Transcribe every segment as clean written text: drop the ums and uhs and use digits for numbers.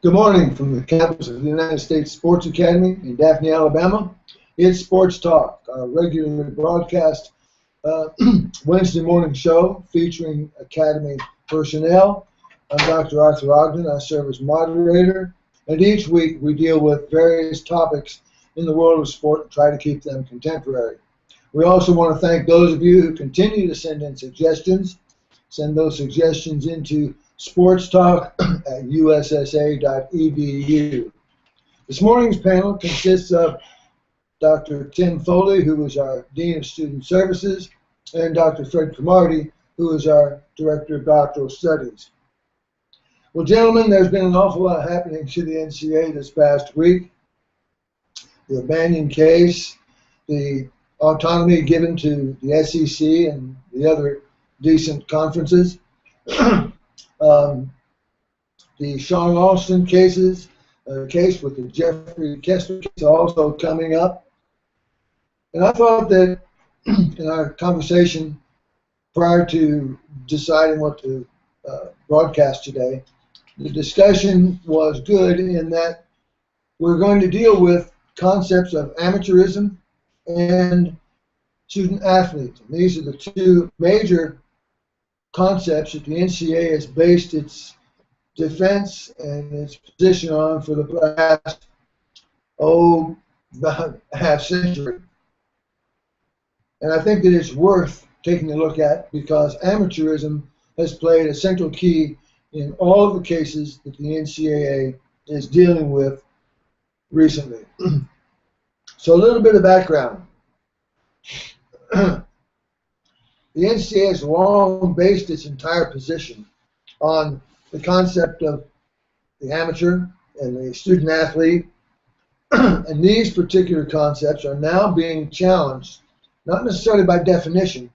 Good morning from the campus of the United States Sports Academy in Daphne, Alabama. It's Sports Talk, our regularly broadcast Wednesday morning show featuring Academy personnel. I'm Dr. Arthur Ogden. I serve as moderator, and each week we deal with various topics in the world of sport and try to keep them contemporary. We also want to thank those of you who continue to send in suggestions. Send those suggestions into sportstalk@usssa.edu. This morning's panel consists of Dr. Tim Foley, who is our Dean of Student Services, and Dr. Fred Cromartie, who is our Director of Doctoral Studies. Well, gentlemen, there's been an awful lot happening to the NCAA this past week. The Banyan case, the autonomy given to the SEC and the other decent conferences, the Sean Alston case with the Jeffrey Kessler case also coming up. And I thought that in our conversation prior to deciding what to broadcast today, the discussion was good in that we're going to deal with concepts of amateurism and student athletes. And these are the two major concepts that the NCAA has based its defense and its position on for the past, about a half century. And I think that it's worth taking a look at because amateurism has played a central key in all of the cases that the NCAA is dealing with recently. So a little bit of background. The NCAA has long based its entire position on the concept of the amateur and the student athlete, and these particular concepts are now being challenged, not necessarily by definition,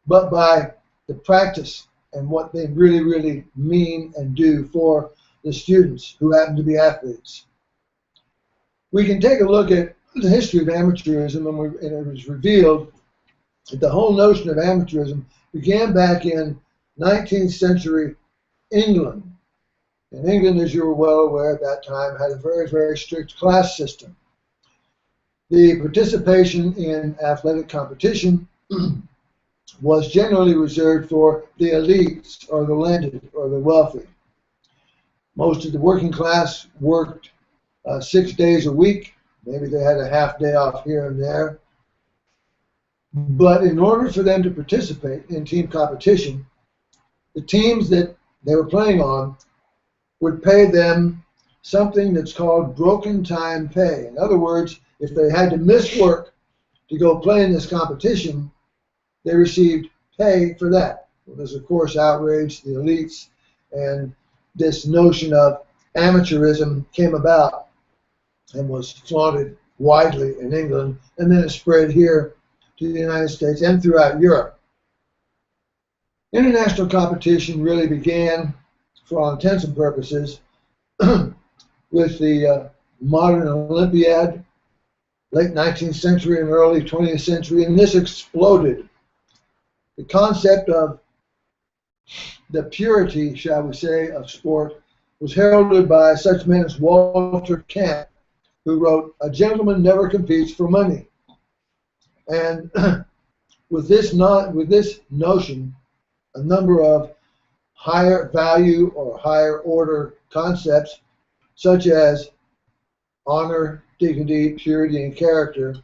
but by the practice and what they really, really mean and do for the students who happen to be athletes. We can take a look at the history of amateurism, and it was revealed that the whole notion of amateurism began back in 19th century England. And England, as you were well aware at that time, had a very, very strict class system. The participation in athletic competition was generally reserved for the elites or the landed or the wealthy. Most of the working class worked 6 days a week. Maybe they had a half day off here and there. But in order for them to participate in team competition, the teams that they were playing on would pay them something that's called broken time pay. In other words, if they had to miss work to go play in this competition, they received pay for that. Well, this, of course, outraged the elites, and this notion of amateurism came about and was flaunted widely in England, and then it spread here to the United States and throughout Europe. International competition really began, for all intents and purposes, with the modern Olympiad, late 19th century and early 20th century, and this exploded. The concept of the purity, shall we say, of sport was heralded by such men as Walter Camp, who wrote, "A gentleman never competes for money." And with this notion, a number of higher value or higher order concepts, such as honor, dignity, purity, and character,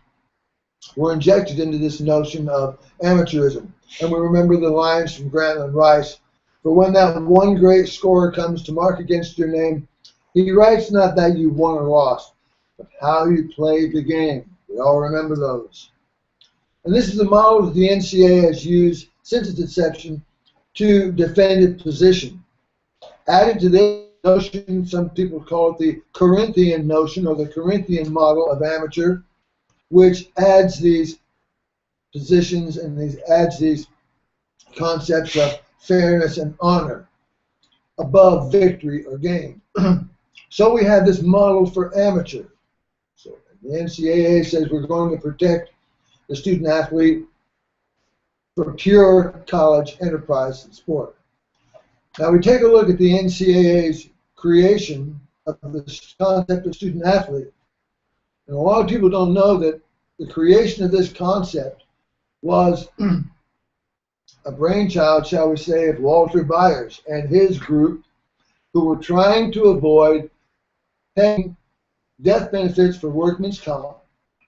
were injected into this notion of amateurism. And we remember the lines from Grantland Rice, "For when that one great scorer comes to mark against your name, he writes not that you won or lost, but how you played the game." We all remember those. And this is the model that the NCAA has used since its inception to defend its position. Added to this notion, some people call it the Corinthian notion or the Corinthian model of amateur, which adds these positions and adds these concepts of fairness and honor above victory or gain. So we have this model for amateur. So the NCAA says we're going to protect the student athlete for pure college enterprise and sport. Now we take a look at the NCAA's creation of this concept of student athlete. And a lot of people don't know that the creation of this concept was a brainchild, shall we say, of Walter Byers and his group, who were trying to avoid paying death benefits for workman's comp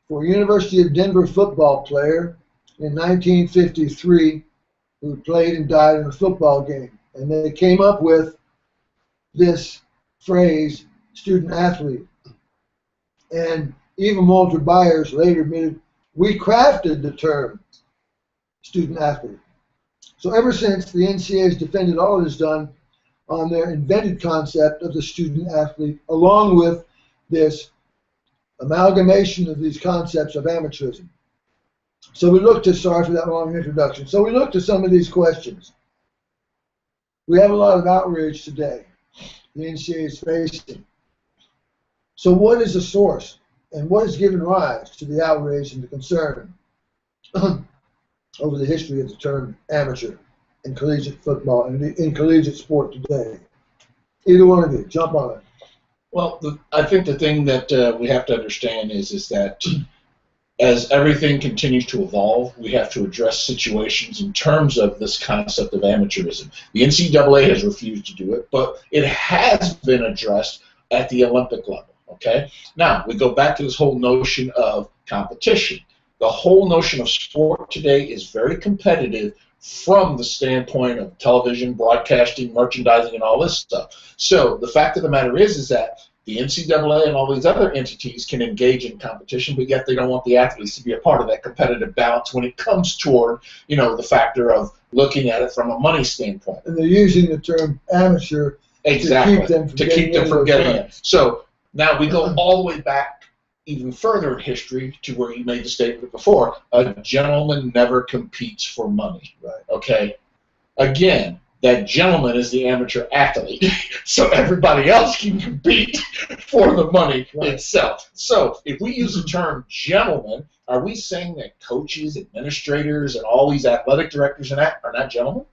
for a University of Denver football player in 1953 who played and died in a football game. And they came up with this phrase, student athlete. And even Walter Byers later admitted, we crafted the term student athlete. So ever since, the NCAA has defended all it has done on their invented concept of the student athlete, along with this amalgamation of these concepts of amateurism. So we looked to, sorry for that long introduction, so we looked at some of these questions. We have a lot of outrage today the NCAA is facing. So what is the source, and what has given rise to the outrage and the concern over the history of the term amateur in collegiate football and in collegiate sport today? Either one of you, jump on it. Well, I think the thing that we have to understand is that as everything continues to evolve, we have to address situations in terms of this concept of amateurism. The NCAA has refused to do it, but it has been addressed at the Olympic level. Okay? Now, we go back to this whole notion of competition. The whole notion of sport today is very competitive from the standpoint of television, broadcasting, merchandising, and all this stuff. So the fact of the matter is that the NCAA and all these other entities can engage in competition, but yet they don't want the athletes to be a part of that competitive balance when it comes toward, the factor of looking at it from a money standpoint. And they're using the term amateur exactly to keep them from getting it. So now we go all the way back even further in history to where you made the statement before, a gentleman never competes for money. Right. Okay? Again, that gentleman is the amateur athlete, so everybody else can compete for the money itself. So if we use the term gentleman, are we saying that coaches, administrators, and all these athletic directors and that are not gentlemen?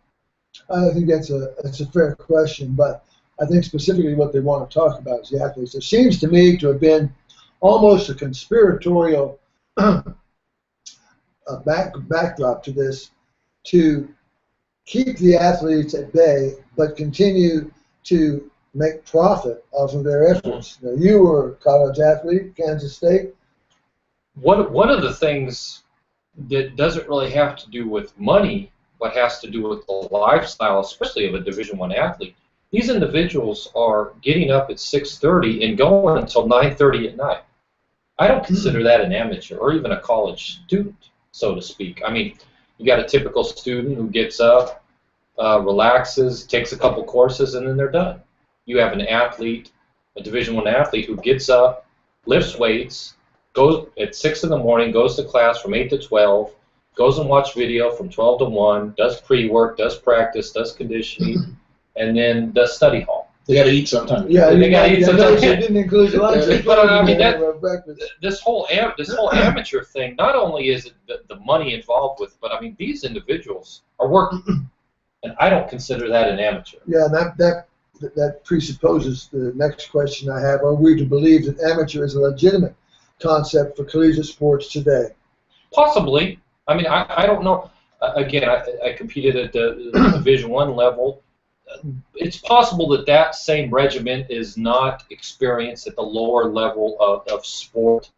I think that's a fair question, but I think specifically what they want to talk about is the athletes. There seems to me to have been almost a conspiratorial backdrop to this to keep the athletes at bay, but continue to make profit off of their efforts. Now, you were a college athlete, Kansas State. One of the things that doesn't really have to do with money, but has to do with the lifestyle, especially of a Division I athlete. These individuals are getting up at 6:30 and going until 9:30 at night. I don't consider that an amateur or even a college student, so to speak. I mean, you got a typical student who gets up, relaxes, takes a couple courses, and then they're done. You have an athlete, a Division I athlete, who gets up, lifts weights, goes at 6 in the morning, goes to class from 8 to 12, goes and watches video from 12 to 1, does pre-work, does practice, does conditioning, and then does study hall. They got to eat sometimes. Yeah, they got to eat sometimes. It didn't include lunch. But I mean, this whole amateur thing. Not only is it the money involved with, but I mean, these individuals are working, and I don't consider that an amateur. Yeah, and that presupposes the next question I have: are we to believe that amateur is a legitimate concept for collegiate sports today? Possibly. I mean, I don't know. Again, I competed at the Division I level. It's possible that same regiment is not experienced at the lower level of sport,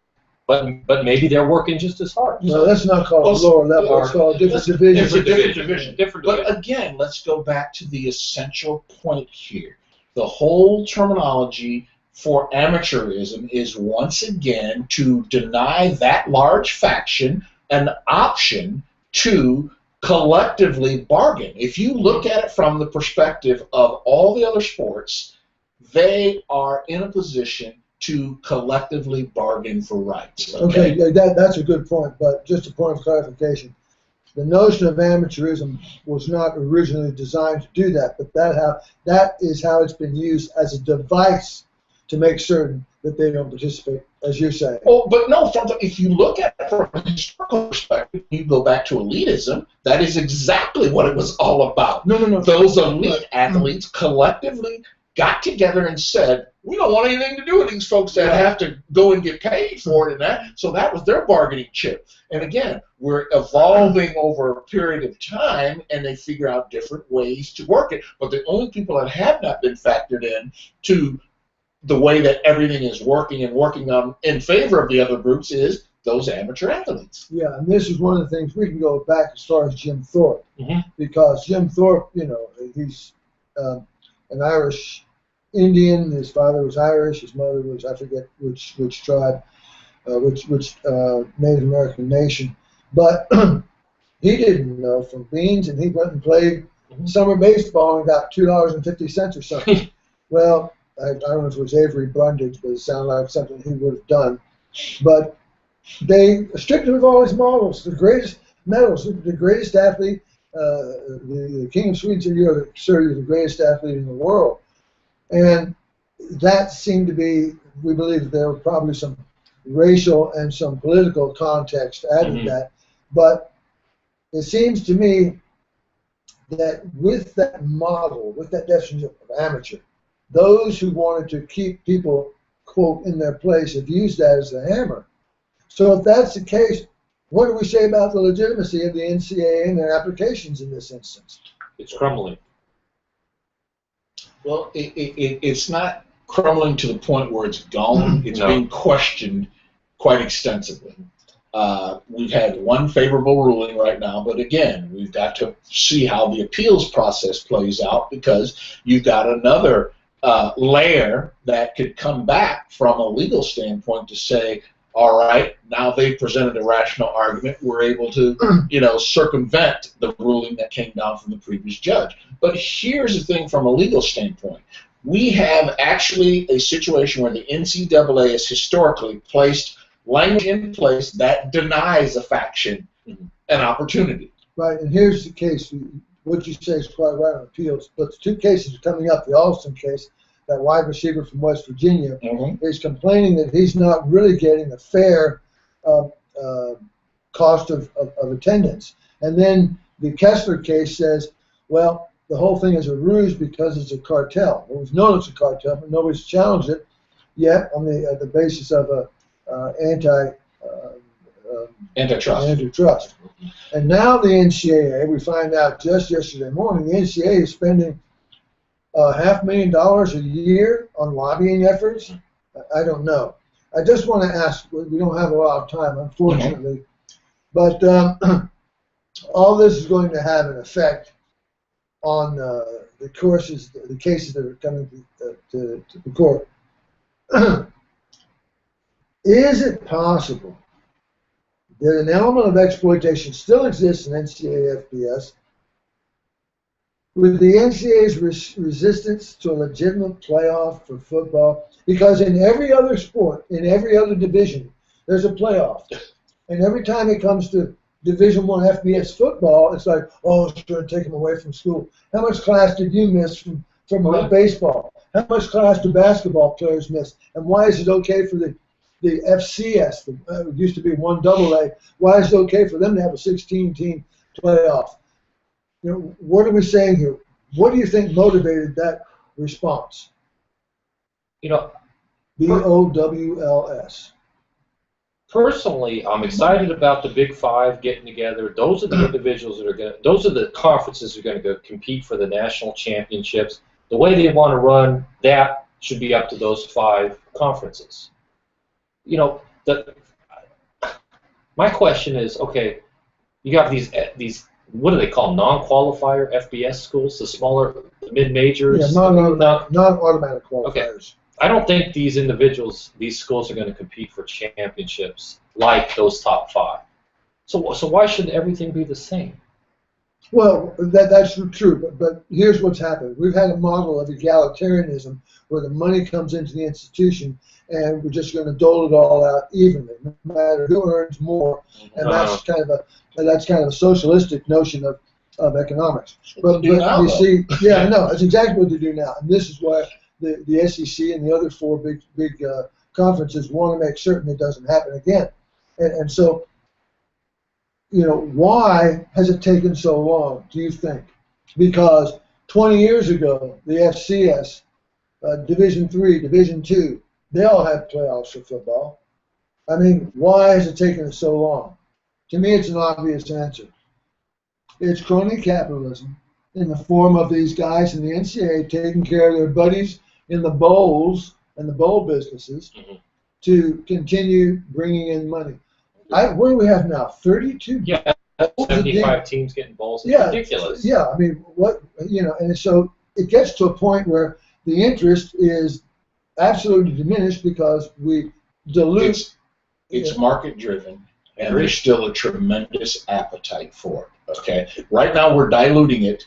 but maybe they're working just as hard. No, that's not called lower level. It's called different division. But again, let's go back to the essential point here. The whole terminology for amateurism is once again to deny that large faction an option to collectively bargain. If you look at it from the perspective of all the other sports, they are in a position to collectively bargain for rights. Okay, that's a good point, but just a point of clarification. The notion of amateurism was not originally designed to do that, but that is how it's been used as a device to make certain that they don't participate, as you're saying. Oh, but no, if you look at it from a historical perspective, you go back to elitism, that is exactly what it was all about. No. Those elite athletes collectively got together and said, we don't want anything to do with these folks that have to go and get paid for it and that. So that was their bargaining chip. And again, we're evolving over a period of time, and they figure out different ways to work it. But the only people that have not been factored in to the way that everything is working and working on in favor of the other groups is those amateur athletes. Yeah, and this is one of the things we can go back as far as Jim Thorpe, because Jim Thorpe, you know, he's an Irish Indian. His father was Irish. His mother was, I forget which tribe, which Native American nation. But he didn't know from beans, and he went and played summer baseball and got $2.50 or something. Well, I don't know if it was Avery Brundage, but it sounded like something he would have done. But they stripped him of all his models, the greatest medals, the greatest athlete. The King of Sweden said, "You're the greatest athlete in the world." And that seemed to be, we believe that there were probably some racial and some political context added to that. But it seems to me that with that model, with that definition of amateur, those who wanted to keep people, quote, in their place have used that as the hammer. So if that's the case, what do we say about the legitimacy of the NCAA and their applications in this instance? It's crumbling. Well, it's not crumbling to the point where it's gone. It's being questioned quite extensively. We've had one favorable ruling right now, but again, we've got to see how the appeals process plays out, because you've got another layer that could come back from a legal standpoint to say, all right, now they've presented a rational argument. We're able to, circumvent the ruling that came down from the previous judge. But here's the thing from a legal standpoint. We have actually a situation where the NCAA has historically placed language in place that denies a faction an opportunity. Right, and here's the case. What you say is quite right on appeals, but the two cases are coming up. The Alston case, that wide receiver from West Virginia, is complaining that he's not really getting a fair cost of attendance. And then the Kessler case says, well, the whole thing is a ruse because it's a cartel. Well, we've known it's a cartel, but nobody's challenged it yet on the basis of antitrust. And now the NCAA, we find out just yesterday morning, the NCAA is spending $500,000 a year on lobbying efforts. I don't know. I just want to ask, we don't have a lot of time, unfortunately, but all this is going to have an effect on the cases that are coming to the court. Is it possible that an element of exploitation still exists in NCAA FBS, with the NCAA's resistance to a legitimate playoff for football? Because in every other sport, in every other division, there's a playoff. And every time it comes to Division I FBS football, it's like, oh, it's going to take them away from school. How much class did you miss from baseball? How much class do basketball players miss? And why is it okay for the FCS, it used to be 1AA, why is it okay for them to have a 16-team playoff? What are we saying here? What do you think motivated that response? BOWLS. Personally, I'm excited about the Big Five getting together. Those are the individuals that are going to, those are the conferences that are going to go compete for the national championships. The way they want to run, that should be up to those 5 conferences. My question is, okay, you got these what do they call non-qualifier FBS schools, the smaller, the mid-majors? Yeah, non-automatic qualifiers. Okay. I don't think these individuals, these schools are going to compete for championships like those top 5. So why should everything be the same? Well, that's true, but here's what's happened. We've had a model of egalitarianism where the money comes into the institution and we're just going to dole it all out evenly, no matter who earns more, and that's kind of a socialistic notion of economics. But you see, yeah, I know, that's exactly what they do now, and this is why the SEC and the other 4 big conferences want to make certain it doesn't happen again, and so. Why has it taken so long, do you think? Because 20 years ago, the FCS Division III, Division II, they all have playoffs for football. I mean, why has it taken us so long? To me, it's an obvious answer. It's crony capitalism in the form of these guys in the NCAA taking care of their buddies in the bowls and the bowl businesses to continue bringing in money. What do we have now? 32 Yeah, 75 teams getting bowls. It's ridiculous. Yeah, I mean, and so it gets to a point where the interest is absolutely diminished because we dilute. It's market driven, and there's still a tremendous appetite for it. Okay, right now we're diluting it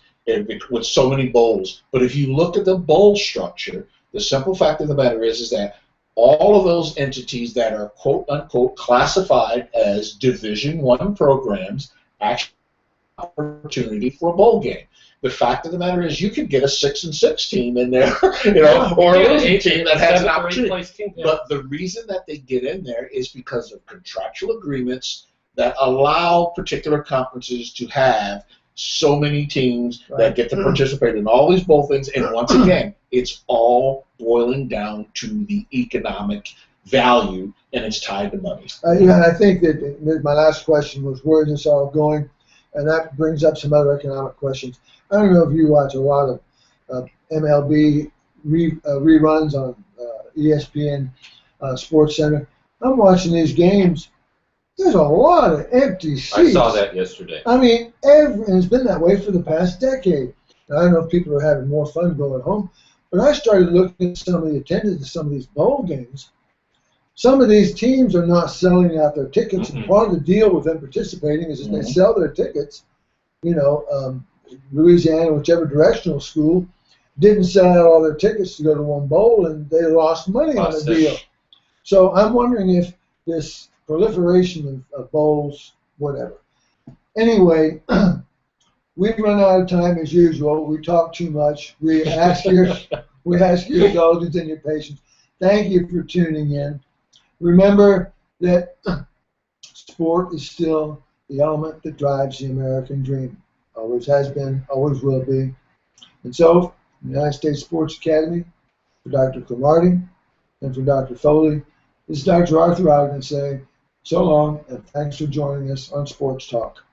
with so many bowls. But if you look at the bowl structure, the simple fact of the matter is that all of those entities that are quote unquote classified as Division I programs actually have an opportunity for a bowl game. The fact of the matter is, you could get a 6-6 team in there, or a losing team that has an opportunity. But the reason that they get in there is because of contractual agreements that allow particular conferences to have so many teams that get to participate in all these bowl things. And once again, it's all boiling down to the economic value, and it's tied to money. And I think that my last question was, where is this all going? And that brings up some other economic questions. I don't know if you watch a lot of MLB reruns on ESPN Sports Center. I'm watching these games. There's a lot of empty seats. I saw that yesterday. I mean, and it's been that way for the past decade. Now, I don't know if people are having more fun going home, but I started looking at some of the attendance of some of these bowl games. Some of these teams are not selling out their tickets, and part of the deal with them participating is that they sell their tickets. Louisiana, whichever directional school, didn't sell out all their tickets to go to one bowl, and they lost money on the deal. So I'm wondering if this proliferation of bowls, whatever. Anyway, we've run out of time as usual. We talk too much. We ask your indulgence and your patience. Thank you for tuning in. Remember that sport is still the element that drives the American dream. Always has been, always will be. And so, the United States Sports Academy, for Dr. Cromartie and for Dr. Foley, this is Dr. Arthur Ogden saying so long, and thanks for joining us on Sports Talk.